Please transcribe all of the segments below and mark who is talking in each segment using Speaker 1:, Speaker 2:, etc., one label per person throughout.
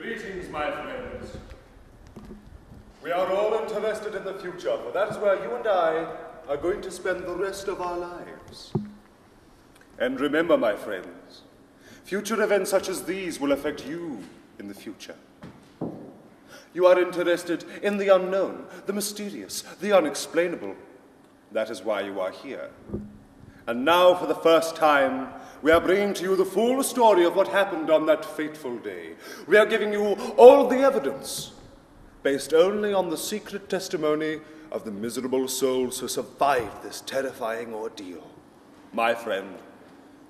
Speaker 1: Greetings, my friends. We are all interested in the future, for that is where you and I are going to spend the rest of our lives. And remember, my friends, future events such as these will affect you in the future. You are interested in the unknown, the mysterious, the unexplainable. That is why you are here. And now, for the first time, we are bringing to you the full story of what happened on that fateful day. We are giving you all the evidence, based only on the secret testimony of the miserable souls who survived this terrifying ordeal. My friend,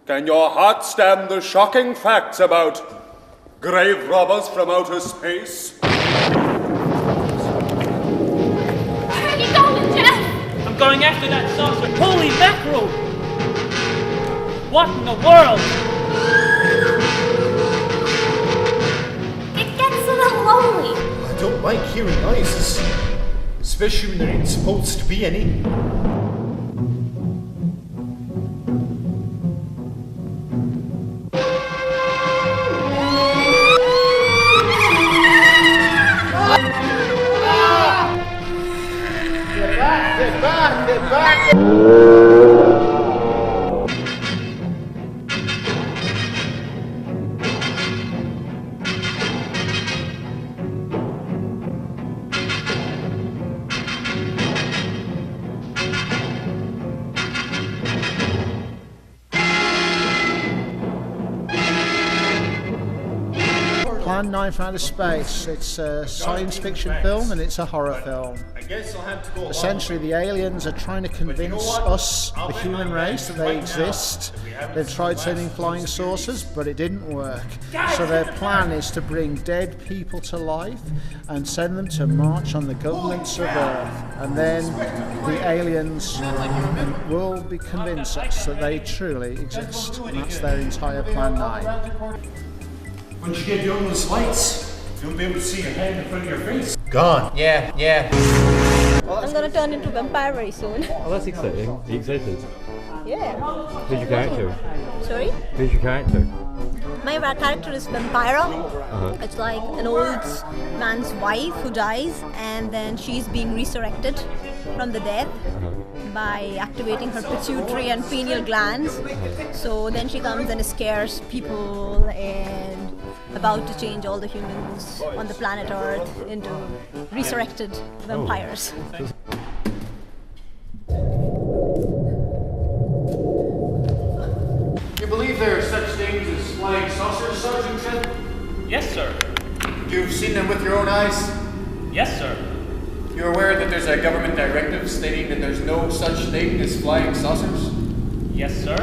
Speaker 1: can your heart stand the shocking facts about grave robbers from outer space?
Speaker 2: Where are you going, Jeff?
Speaker 3: I'm going after that saucer. Holy mackerel! What in the world?
Speaker 2: It gets a little lonely.
Speaker 4: I don't like hearing noises, especially when there ain't supposed to be any. Get back!
Speaker 5: Plan 9 from Outer Space. It's a science fiction film and it's a horror film.
Speaker 4: I guess I'll have to go.
Speaker 5: Essentially, the aliens are trying to convince us, the human race, that they exist. They've tried sending flying saucers, but it didn't work. So their plan is to bring dead people to life and send them to march on the governments of Earth. And then the aliens will convince us that they truly exist. And that's their entire Plan 9.
Speaker 4: Once you get beyond those lights, you'll be able to see your head in front of your face.
Speaker 6: Gone. Yeah.
Speaker 7: I'm gonna turn into a vampire very soon.
Speaker 6: Oh, that's exciting. Are you excited?
Speaker 7: Yeah.
Speaker 6: Who's your character?
Speaker 7: Sorry?
Speaker 6: Who's your character?
Speaker 7: My character is Vampira. It's like an old man's wife who dies and then she's being resurrected from the dead by activating her pituitary and pineal glands. So then she comes and scares people and about to change all the humans on the planet Earth into resurrected vampires.
Speaker 4: You believe there are such things as flying saucers, Sergeant Trent?
Speaker 3: Yes, sir.
Speaker 4: You've seen them with your own eyes?
Speaker 3: Yes, sir.
Speaker 4: You're aware that there's a government directive stating that there's no such thing as flying saucers?
Speaker 3: Yes, sir.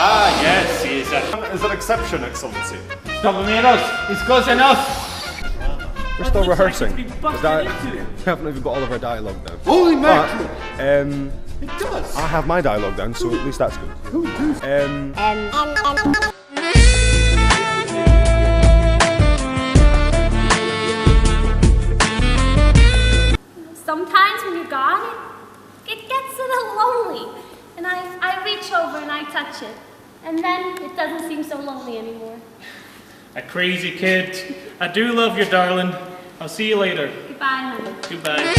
Speaker 1: Ah, yes, he is an exception, Excellency.
Speaker 3: Caballeros, it's close enough.
Speaker 1: We're still rehearsing.
Speaker 3: We
Speaker 1: haven't even got all of our dialogue down.
Speaker 4: Holy mackerel!
Speaker 1: It
Speaker 4: does!
Speaker 1: I have my dialogue down, so at least that's good.
Speaker 2: Sometimes when you're gone, it gets a little lonely. And I reach over and I touch it. And then it doesn't seem so lonely anymore.
Speaker 3: A crazy kid. I do love you, darling. I'll see you later.
Speaker 2: Goodbye, honey.
Speaker 3: Goodbye.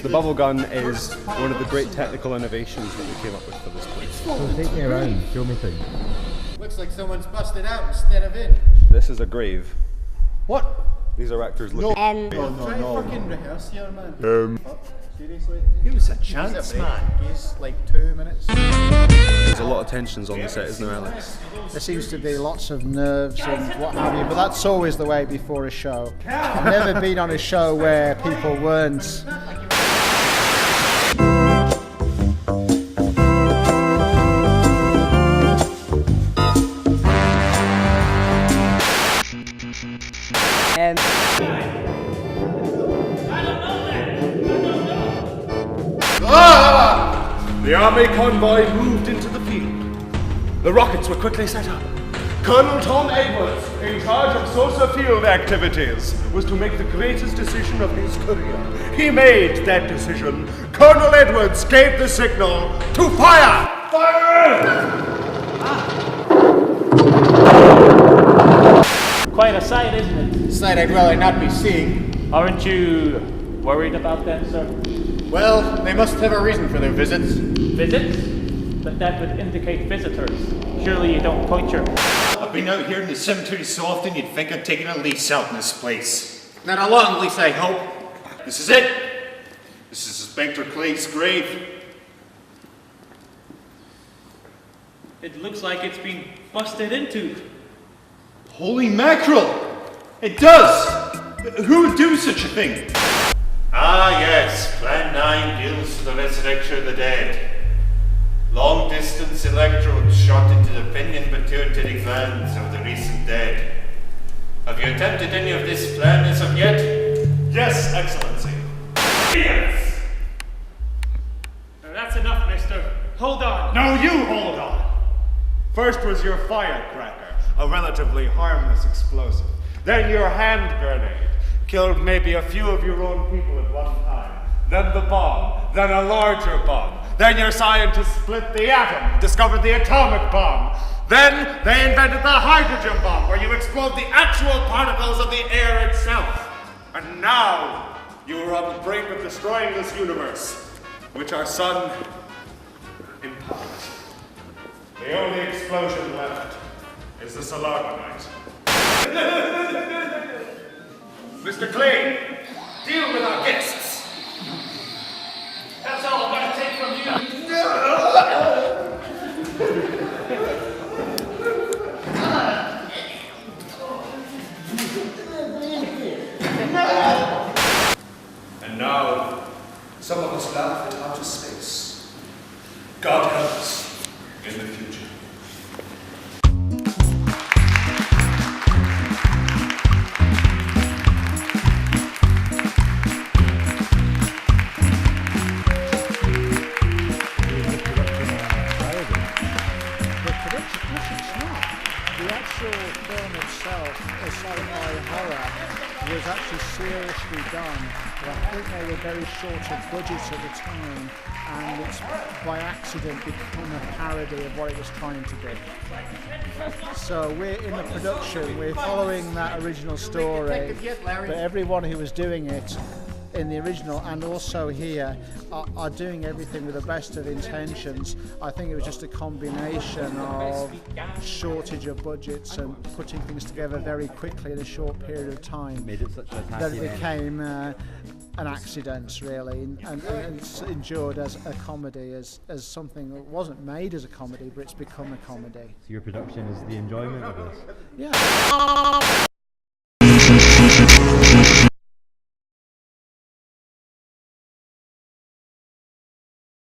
Speaker 1: The bubble gun is one of the great technical innovations that we came up with for this place.
Speaker 6: Take me around. Show me things.
Speaker 4: Looks like someone's busted out instead of in.
Speaker 1: This is a grave.
Speaker 4: What?
Speaker 1: These are actors looking.
Speaker 4: Try fucking rehearse here, man. Seriously? Give us a chance, man. He's like 2 minutes.
Speaker 1: There's a lot of tensions on the set, isn't there, Alex?
Speaker 5: There seems to be lots of nerves and what have you, but that's always the way before a show. I've never been on a show where people weren't.
Speaker 1: The army convoy moved into the field. The rockets were quickly set up. Colonel Tom Edwards, in charge of Sosa Field activities, was to make the greatest decision of his career. He made that decision. Colonel Edwards gave the signal to fire! Fire!
Speaker 3: Quite a sight, isn't it?
Speaker 4: Sight I'd rather not be seeing.
Speaker 3: Aren't you worried about that, sir?
Speaker 4: Well, they must have a reason for their visits.
Speaker 3: Visits? But that would indicate visitors. Surely you don't point your...
Speaker 8: I've been out here in the cemetery so often you'd think I'd taken a lease out in this place.
Speaker 4: Not a long lease, I hope.
Speaker 8: This is it. This is Inspector Clay's grave.
Speaker 3: It looks like it's been busted into.
Speaker 8: Holy mackerel! It does! Who would do such a thing? Ah yes, Plan 9 deals with the resurrection of the dead. Long distance electrodes shot into the pinion pituitary glands of the recent dead. Have you attempted any of this plan as of yet?
Speaker 1: Yes, Excellency.
Speaker 3: Yes! That's enough, mister. Hold on.
Speaker 1: Now you hold on. First was your firecracker, a relatively harmless explosive. Then your hand grenade, killed maybe a few of your own people at one time. Then the bomb, then a larger bomb. Then your scientists split the atom, discovered the atomic bomb. Then they invented the hydrogen bomb, where you explode the actual particles of the air itself. And now you are on the brink of destroying this universe, which our sun empowers. The only explosion left is the Solargonite. Mr. Clay, deal with our guests.
Speaker 3: That's all I'm gonna take from you.
Speaker 1: And now, some of us laugh at outer space. God help us in the future.
Speaker 5: Was actually seriously done, but I think they were very short of budget at the time, and it's by accident become a parody of what it was trying to do. So we're in the production, we're following that original story, but everyone who was doing it in the original and also here are doing everything with the best of intentions. I think it was just a combination of shortage of budgets and putting things together very quickly in a short period of time
Speaker 6: Made it such a
Speaker 5: that it became an accident, really, and it's endured as a comedy, as something that wasn't made as a comedy, but it's become a comedy.
Speaker 6: So your production is the enjoyment of this?
Speaker 5: Yeah.